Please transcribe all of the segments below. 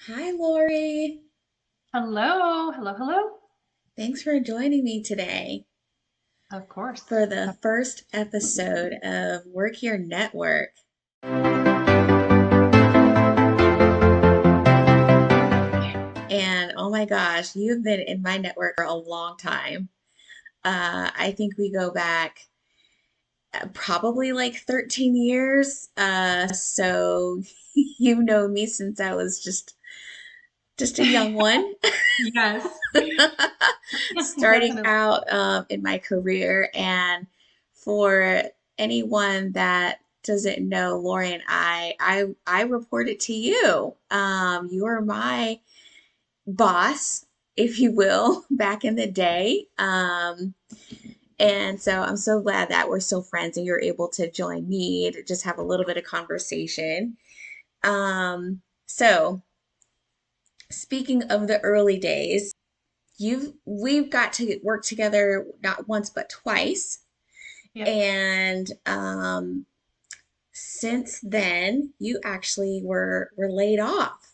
Hi, Lauree. Hello, hello, hello. Thanks for joining me today Of course. for the first episode of Work Your Network. And oh my gosh, you've been in my network for a long time. I think we go back probably like 13 years. So you've known me since I was just a young one. Yes, Starting definitely. out in my career. And for anyone that doesn't know, Lori and I reported to you. You were my boss, if you will, back in the day. And so I'm so glad that we're still friends and you're able to join me to just have a little bit of conversation. So speaking of the early days, we've got to work together not once but twice. Yep. And since then, you actually were laid off,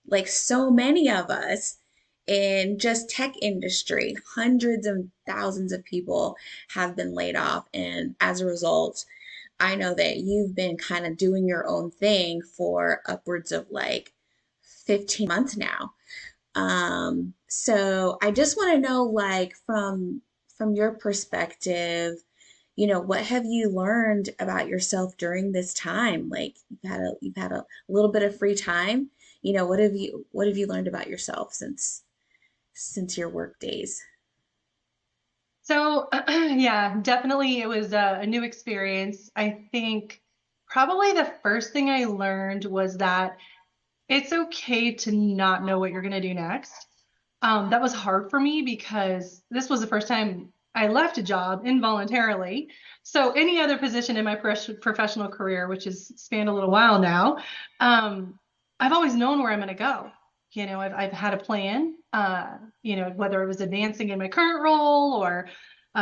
like so many of us in just tech industry. Hundreds of thousands of people have been laid off, and as a result, I know that you've been kind of doing your own thing for upwards of like 15 months now. So I just want to know, like, from your perspective, what have you learned about yourself during this time? Like you've had a little bit of free time. What have you learned about yourself since your work days? So, yeah, definitely it was a new experience. I think probably the first thing I learned was that it's okay to not know what you're going to do next. That was hard for me because this was the first time I left a job involuntarily. So any other position in my professional career, which has spanned a little while now, um, I've always known where I'm going to go. I've had a plan, whether it was advancing in my current role or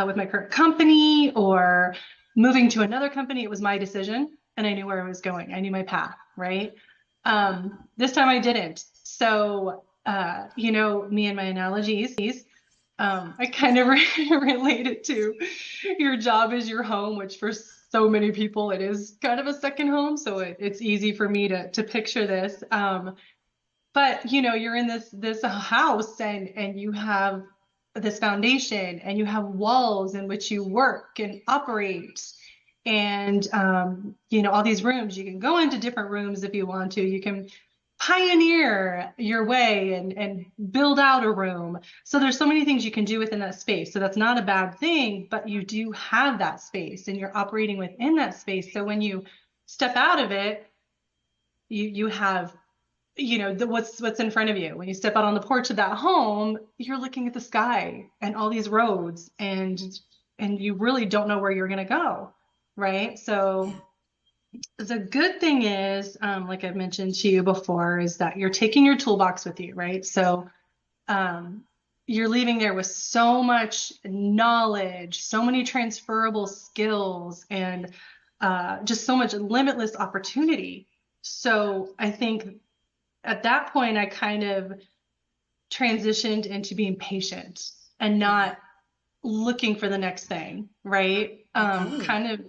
with my current company or moving to another company. It was my decision and I knew where I was going. I knew my path, right? This time I didn't. So, me and my analogies, I kind of relate it to your job is your home, which for so many people it is kind of a second home. So it's easy for me to picture this. But you're in this house and you have this foundation and you have walls in which you work and operate and all these rooms. You can go into different rooms if you want to. You can pioneer your way and build out a room. So there's so many things you can do within that space. So that's not a bad thing, but you do have that space and you're operating within that space. So when you step out of it, you have what's in front of you. When you step out on the porch of that home, you're looking at the sky and all these roads and you really don't know where you're going to go, right? So Yeah. the good thing is, like I've mentioned to you before, is that you're taking your toolbox with you, right? So um, you're leaving there with so much knowledge, so many transferable skills, and just so much limitless opportunity. So I think at that point, I kind of transitioned into being patient and Yeah. not looking for the next thing, right? Okay. Kind of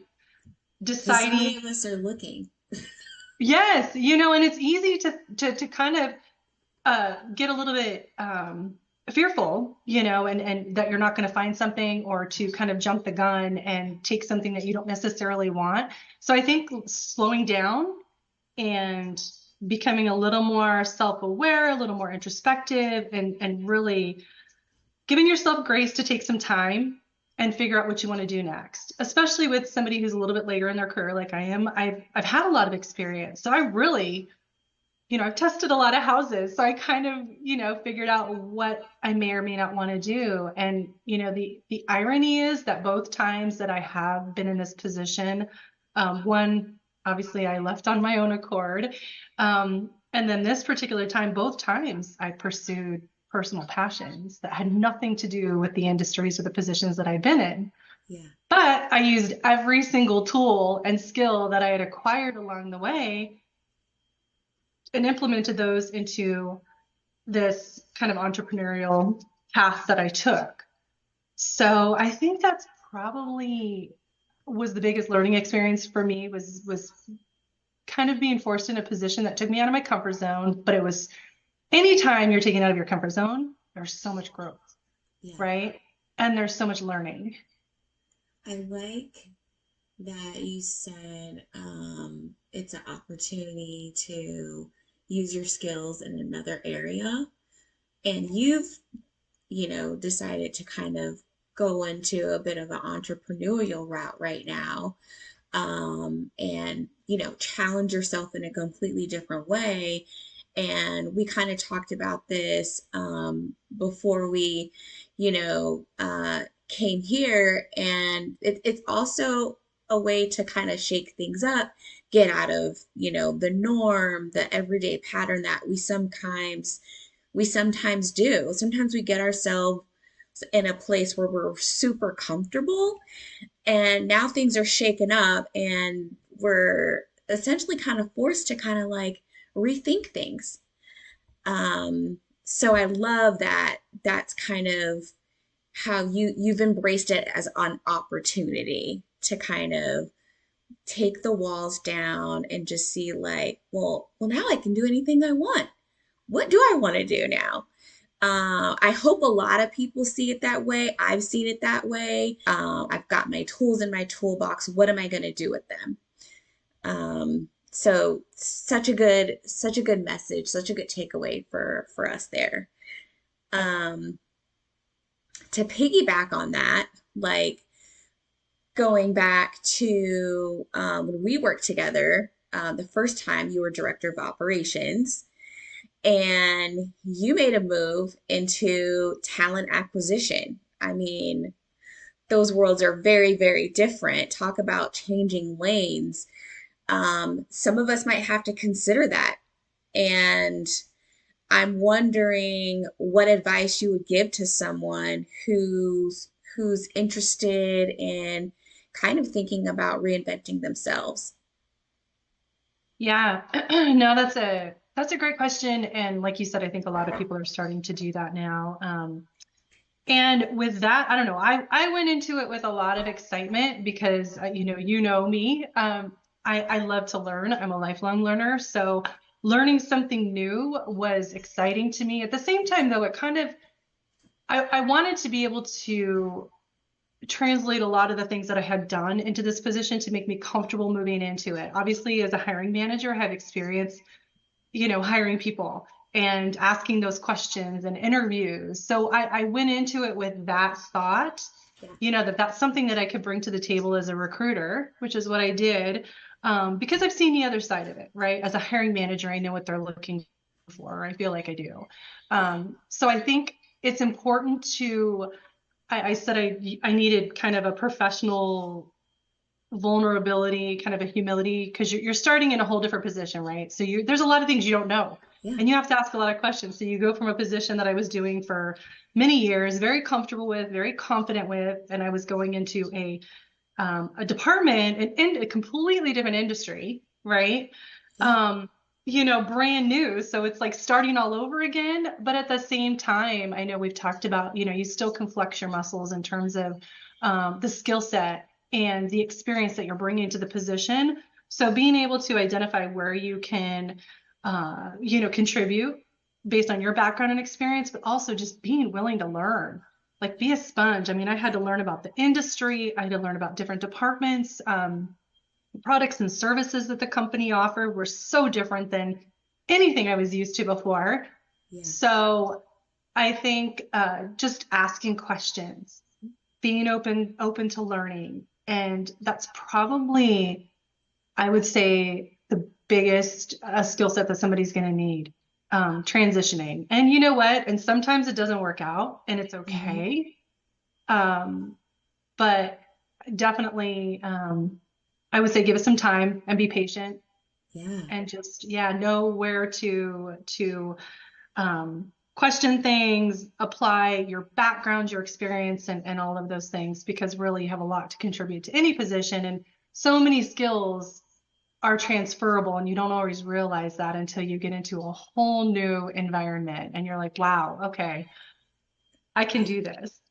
Because so deciding, many of us are looking. yes, and it's easy to kind of get a little bit fearful, and that you're not going to find something or to kind of jump the gun and take something that you don't necessarily want. So I think slowing down and becoming a little more self-aware, a little more introspective, and really giving yourself grace to take some time and figure out what you want to do next, especially with somebody who's a little bit later in their career like I am. I've had a lot of experience. So I really, I've tested a lot of houses. So I kind of, figured out what I may or may not want to do. And, the irony is that both times that I have been in this position, one, obviously I left on my own accord. And then this particular time, both times I pursued personal passions that had nothing to do with the industries or the positions that I've been in. Yeah. But I used every single tool and skill that I had acquired along the way and implemented those into this kind of entrepreneurial path that I took. So I think that's probably was the biggest learning experience for me was kind of being forced in a position that took me out of my comfort zone. But it was anytime you're taken out of your comfort zone, there's so much growth, Yeah. right? And there's so much learning. I like that you said it's an opportunity to use your skills in another area. And you've, decided to kind of go into a bit of an entrepreneurial route right now, and challenge yourself in a completely different way. And we kind of talked about this before we came here, and it's also a way to kind of shake things up, get out of the norm, the everyday pattern that we sometimes do. Sometimes we get ourselves in a place where we're super comfortable, and now things are shaken up, and we're essentially kind of forced to kind of like rethink things. So I love that that's kind of how you've embraced it as an opportunity to kind of take the walls down and just see like, well, now I can do anything I want. What do I want to do now? I hope a lot of people see it that way. I've seen it that way. I've got my tools in my toolbox. What am I going to do with them? So such a good message, such a good takeaway for us there. Um, to piggyback on that, like going back to when we worked together, the first time you were director of operations, and you made a move into talent acquisition. I mean, those worlds are very, very different. Talk about changing lanes. Some of us might have to consider that. And I'm wondering what advice you would give to someone who's interested in kind of thinking about reinventing themselves. Yeah, no, that's a great question. And like you said, I think a lot of people are starting to do that now. And with that, I don't know. I went into it with a lot of excitement because you know me. I love to learn. I'm a lifelong learner, so learning something new was exciting to me. At the same time, though, it kind of I wanted to be able to translate a lot of the things that I had done into this position to make me comfortable moving into it. Obviously, as a hiring manager, I have experience hiring people and asking those questions and interviews. So I went into it with that thought, Yeah, that that's something that I could bring to the table as a recruiter, which is what I did, because I've seen the other side of it, right? As a hiring manager, I know what they're looking for. I feel like I do. yeah, So I think it's important to, I said I needed kind of a professional vulnerability, kind of a humility, because you're starting in a whole different position, right? So there's a lot of things you don't know, yeah, and you have to ask a lot of questions. So you go from a position that I was doing for many years, very comfortable with, very confident with, and I was going into a department and in a completely different industry, right? yeah, Brand new. So it's like starting all over again. But at the same time, I know we've talked about, you still can flex your muscles in terms of the skill set and the experience that you're bringing to the position. So being able to identify where you can, contribute based on your background and experience, but also just being willing to learn, like be a sponge. I mean, I had to learn about the industry. I had to learn about different departments. Products and services that the company offered were so different than anything I was used to before. yeah, So I think just asking questions, being open to learning, and that's probably, I would say, the biggest skill set that somebody's going to need, transitioning. And you know what? And sometimes it doesn't work out, and it's hmm, okay. Um, but definitely, I would say give it some time and be patient yeah. and just, yeah, know where to question things, apply your background, your experience, and all of those things, because really you have a lot to contribute to any position and so many skills are transferable, and you don't always realize that until you get into a whole new environment and you're like, wow, okay, I can I do this.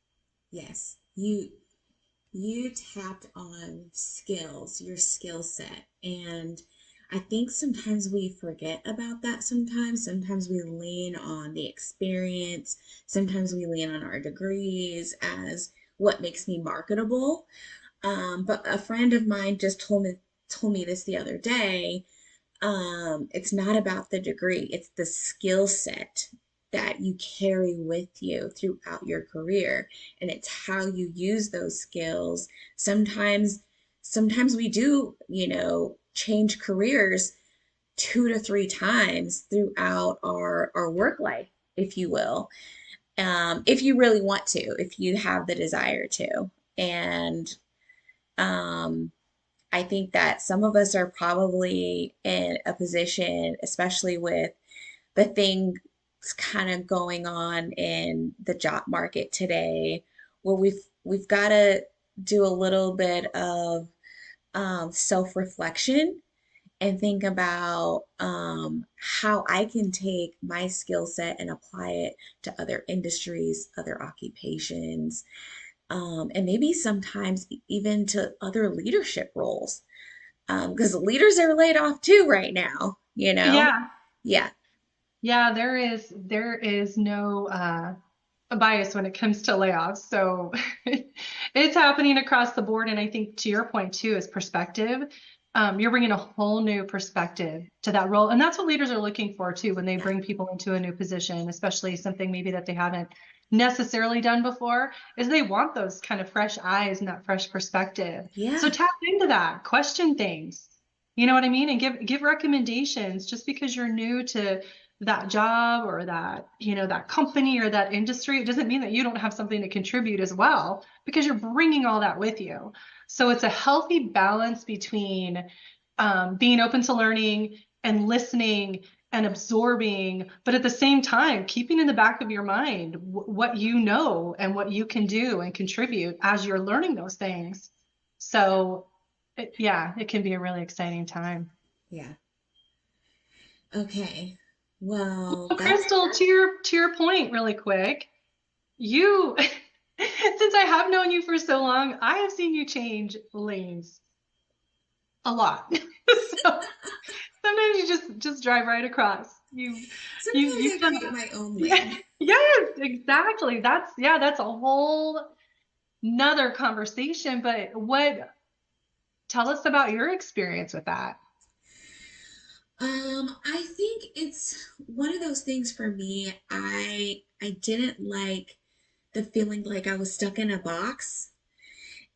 yes, you tapped on skills, your skill set. And I think sometimes we forget about that sometimes. Sometimes we lean on the experience, sometimes we lean on our degrees as what makes me marketable. But a friend of mine just told me this the other day. It's not about the degree, it's the skill set that you carry with you throughout your career. And it's how you use those skills. Sometimes, sometimes we do, change careers 2 to 3 times throughout our work life, if you will. If you really want to, if you have the desire to. And um, I think that some of us are probably in a position, especially with the things kind of going on in the job market today, where we've got to do a little bit of self-reflection and think about how I can take my skill set and apply it to other industries, other occupations, and maybe sometimes even to other leadership roles because leaders are laid off too right now, you know? Yeah. Yeah, Yeah, there is no a bias when it comes to layoffs. So it's happening across the board. And I think to your point too is perspective. You're bringing a whole new perspective to that role. And that's what leaders are looking for too when they yeah, bring people into a new position, especially something maybe that they haven't necessarily done before, is they want those kind of fresh eyes and that fresh perspective. So yeah, tap into that, question things. You know what I mean? And give recommendations just because you're new to that job or that, that company or that industry, it doesn't mean that you don't have something to contribute as well because you're bringing all that with you. So it's a healthy balance between being open to learning and listening and absorbing, but at the same time, keeping in the back of your mind what you know and what you can do and contribute as you're learning those things. So, yeah, it can be a really exciting time. yeah. Okay. Well, Well, that's Crystal, to your point, really quick, you since I have known you for so long, I have seen you change lanes a lot. So sometimes you just drive right across. sometimes You've I done create my own yeah, lane. yes, exactly. That's a whole another conversation. But what tell us about your experience with that? I think it's one of those things for me. I didn't like the feeling like I was stuck in a box.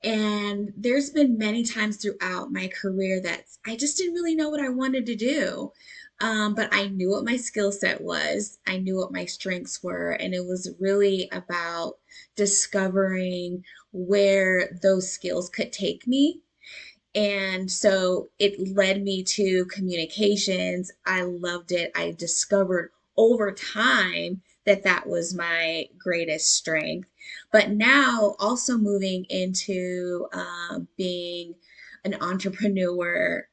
And there's been many times throughout my career that I just didn't really know what I wanted to do. But I knew what my skill set was, I knew what my strengths were, and it was really about discovering where those skills could take me. And so it led me to communications. I loved it. I discovered over time that that was my greatest strength. But now, also moving into being an entrepreneur,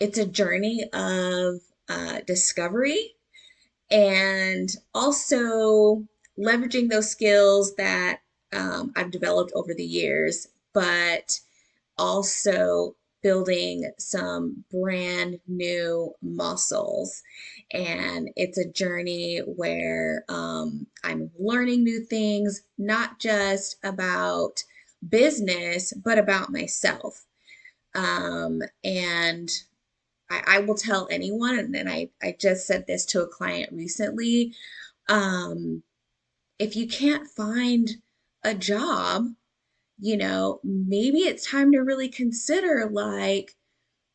it's a journey of discovery and also leveraging those skills that I've developed over the years, but also building some brand new muscles. And it's a journey where I'm learning new things, not just about business, but about myself. And I will tell anyone, and then I just said this to a client recently. Um, if you can't find a job, maybe it's time to really consider like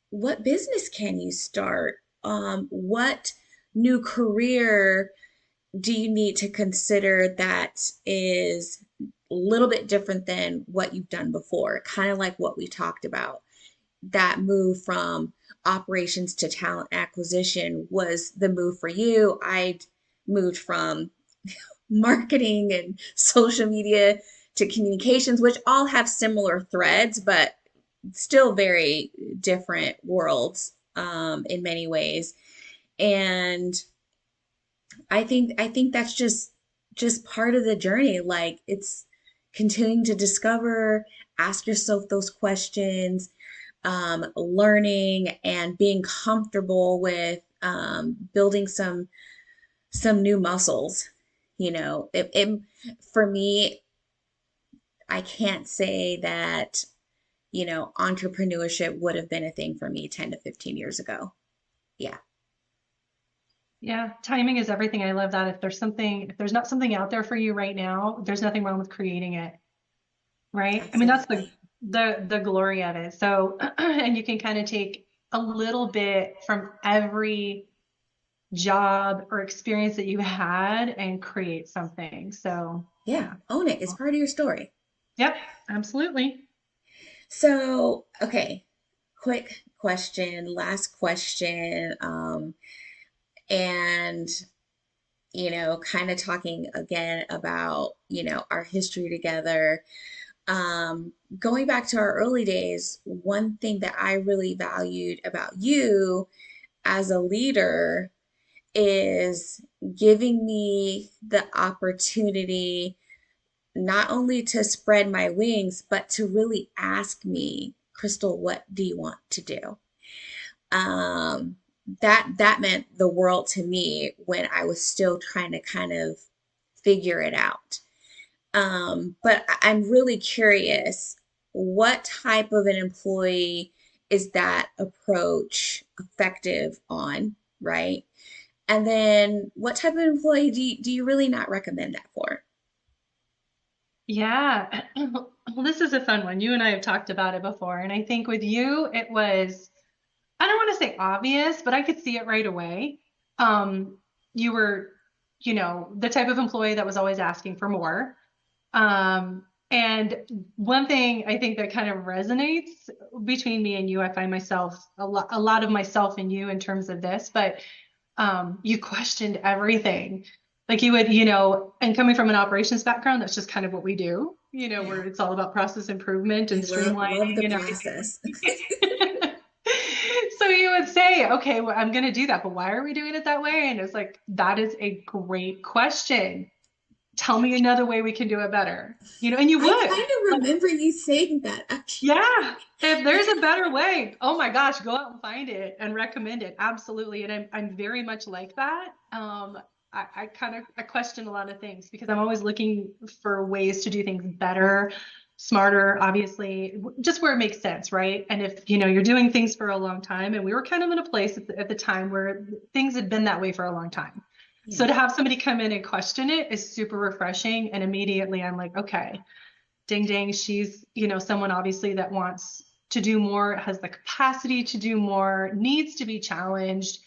what business can you start? What new career do you need to consider that is a little bit different than what you've done before? Kind of like what we talked about. That move from operations to talent acquisition was the move for you. I moved from marketing and social media to communications, which all have similar threads, but still very different worlds in many ways. And I think that's just part of the journey. Like it's continuing to discover, ask yourself those questions, learning and being comfortable with building some new muscles. For me, I can't say that, entrepreneurship would have been a thing for me 10 to 15 years ago. Yeah, Yeah, timing is everything. I love that. If there's not something out there for you right now, there's nothing wrong with creating it, right? I mean, that's the absolutely. the glory of it. So, and you can kind of take a little bit from every job or experience that you had and create something. So, Yeah, yeah. own it. It's part of your story. Yep, absolutely. So, okay, quick question, last question, and kind of talking again about, our history together. Going back to our early days, one thing that I really valued about you as a leader is giving me the opportunity not only to spread my wings, but to really ask me, Crystal, what do you want to do? That meant the world to me when I was still trying to kind of figure it out. But I'm really curious, what type of an employee is that approach effective on, right? And then what type of employee do you really not recommend that for? Yeah. Well, this is a fun one. You and I have talked about it before. And I think with you, it was, I don't want to say obvious, but I could see it right away. Um, you were, the type of employee that was always asking for more. And one thing I think that kind of resonates between me and you, I find myself a lot of myself in you in terms of this, but you questioned everything. Like you would, and coming from an operations background, that's just kind of what we do, Yeah, where it's all about process improvement and we love streamlining the and everything. process. So you would say, okay, well, I'm going to do that, but why are we doing it that way? And it's like, that is a great question. Tell me another way we can do it better. And you I would. kind of remember you saying that actually. Yeah. If there's a better way, oh my gosh, go out and find it and recommend it. Absolutely. And I'm very much like that. I question a lot of things because I'm always looking for ways to do things better, smarter, obviously, just where it makes sense, right? And if you're doing things for a long time, and we were kind of in a place at the time where things had been that way for a long time. So Yeah, to have somebody come in and question it is super refreshing. And immediately I'm like, okay, ding ding, she's someone obviously that wants to do more, has the capacity to do more, needs to be challenged.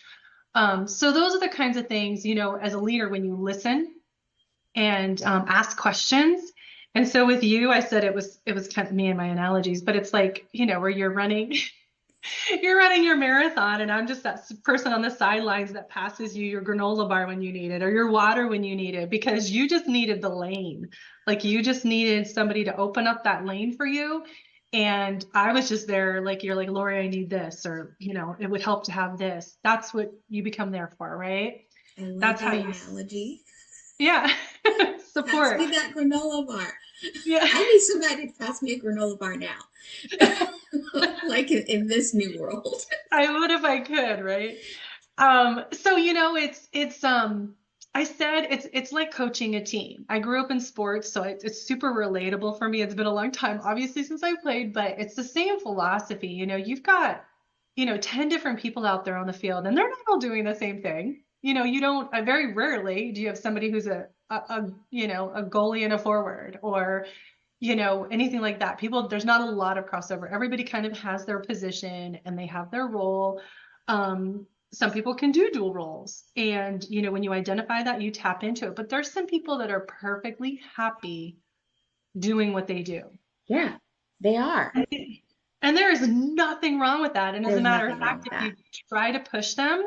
So those are the kinds of things, as a leader, when you listen and ask questions. And so with you, I said it was kind of me and my analogies, but it's like, where you're running your marathon, and I'm just that person on the sidelines that passes you your granola bar when you need it, or your water when you need it, because you just needed the lane. Like you just needed somebody to open up that lane for you. And I was just there, like, you're like, Lauree, I need this, or, it would help to have this. That's what you become there for, right? I love That's how that you, analogy. yeah, Pass support. me that granola bar. Yeah. I need somebody to pass me a granola bar now, like in this new world. I would if I could, right? So I said it's like coaching a team. I grew up in sports, so it's super relatable for me. It's been a long time, obviously, since I played, but it's the same philosophy. You've got 10 different people out there on the field, and they're not all doing the same thing. You don't, very rarely do you have somebody who's a goalie and a forward, or anything like that. There's not a lot of crossover. Everybody kind of has their position and they have their role. Some people can do dual roles. And, when you identify that, you tap into it. But there's some people that are perfectly happy doing what they do. Yeah, they are. And there is nothing wrong with that. And as a There's matter of nothing wrong fact, with if that. you try to push them,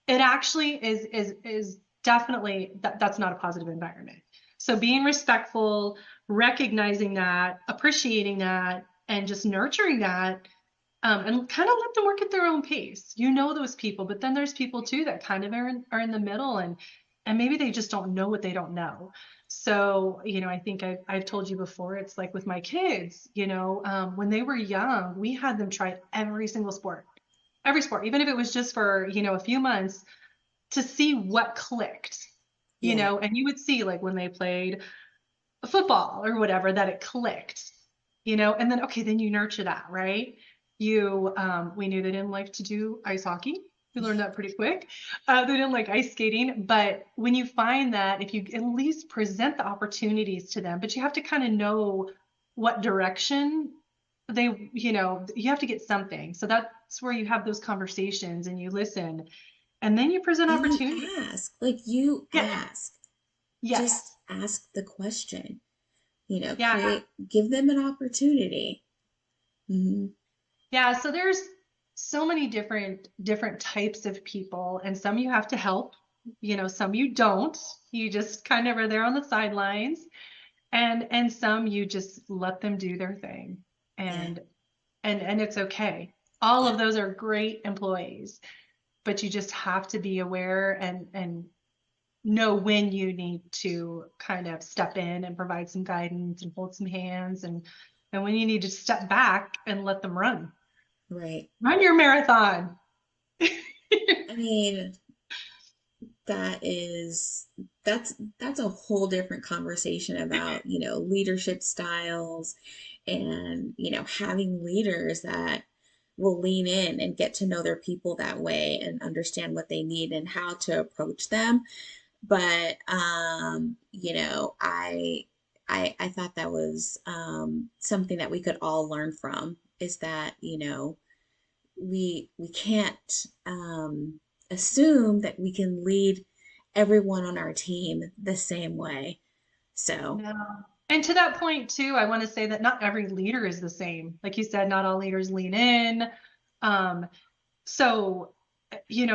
it actually is definitely that's not a positive environment. So being respectful, recognizing that, appreciating that, and just nurturing that, and kind of let them work at their own pace. You know those people, but then there's people too that kind of are in the middle, and maybe they just don't know what they don't know. So, I think I've told you before, it's like with my kids, when they were young, we had them try every sport, even if it was just for, a few months to see what clicked, Yeah. and you would see like when they played football or whatever, that it clicked, and then, okay, then you nurture that, right? We knew they didn't like to do ice hockey. We learned that pretty quick. They didn't like ice skating, but when you find that, if you at least present the opportunities to them, but you have to kind of know what direction you have to get something. So that's where you have those conversations and you listen, and then you present And you opportunities. ask, like you Yeah. ask, just Yes. ask the question, Yeah. give them an opportunity. Hmm. Yeah, so there's so many different types of people, and some you have to help, some you don't. You just kind of are there on the sidelines, and some you just let them do their thing. Yeah. And it's okay. All Yeah. of those are great employees, but you just have to be aware and know when you need to kind of step in and provide some guidance and hold some hands, and when you need to step back and let them Right. run your marathon. I mean, that is that's a whole different conversation about, leadership styles and, having leaders that will lean in and get to know their people that way and understand what they need and how to approach them. But I thought that was something that we could all learn from, is that, we can't assume that we can lead everyone on our team the same way. So, No. And to that point too, I want to say that not every leader is the same. Like you said, not all leaders lean in. Um, so, you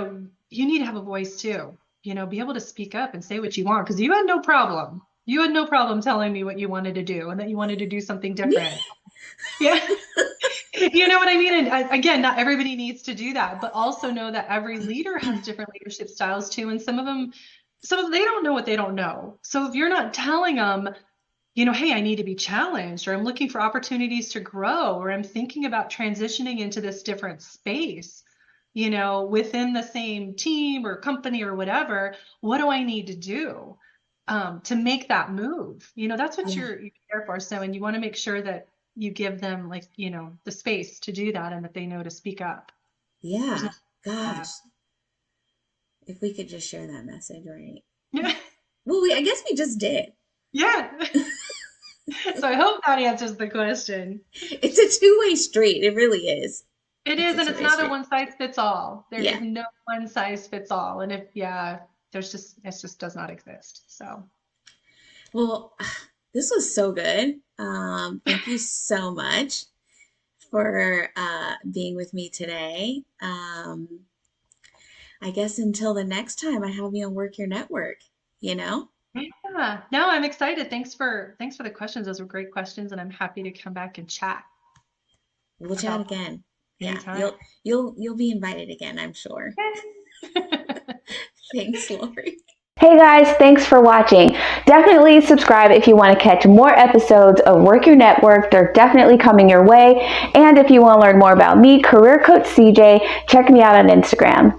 need to have a voice too. Be able to speak up and say what you want, because you had no problem. You had no problem telling me what you wanted to do and that you wanted to do something different. Yeah. You know what I mean? And again, not everybody needs to do that, but also know that every leader has different leadership styles too. And some of them, they don't know what they don't know. So if you're not telling them, hey, I need to be challenged, or I'm looking for opportunities to grow, or I'm thinking about transitioning into this different space, within the same team or company or whatever, what do I need to do to make that move? That's what yeah, you're there for. So, and you want to make sure that you give them, like, the space to do that, and that they know to speak up. There's yeah, nothing wrong with gosh, if we could just share that message, right? that. Well, I guess we just did. Yeah. So I hope that answers the question. It's a two-way street. It really is. It It's is, a and it's two-way not a street. one size fits all. There is Yeah. no one size fits all. And it just does not exist. So, Well, this was so good. Thank you so much for being with me today. I guess until the next time I have you on Work Your Network, you know? yeah, no, I'm excited. Thanks for the questions. Those were great questions, and I'm happy to come back and chat We'll chat about again. Yeah, anytime. you'll be invited again, I'm sure. Thanks, Lori. Hey guys, thanks for watching. Definitely subscribe if you want to catch more episodes of Work Your Network. They're definitely coming your way. And if you want to learn more about me, Career Coach CJ, check me out on Instagram.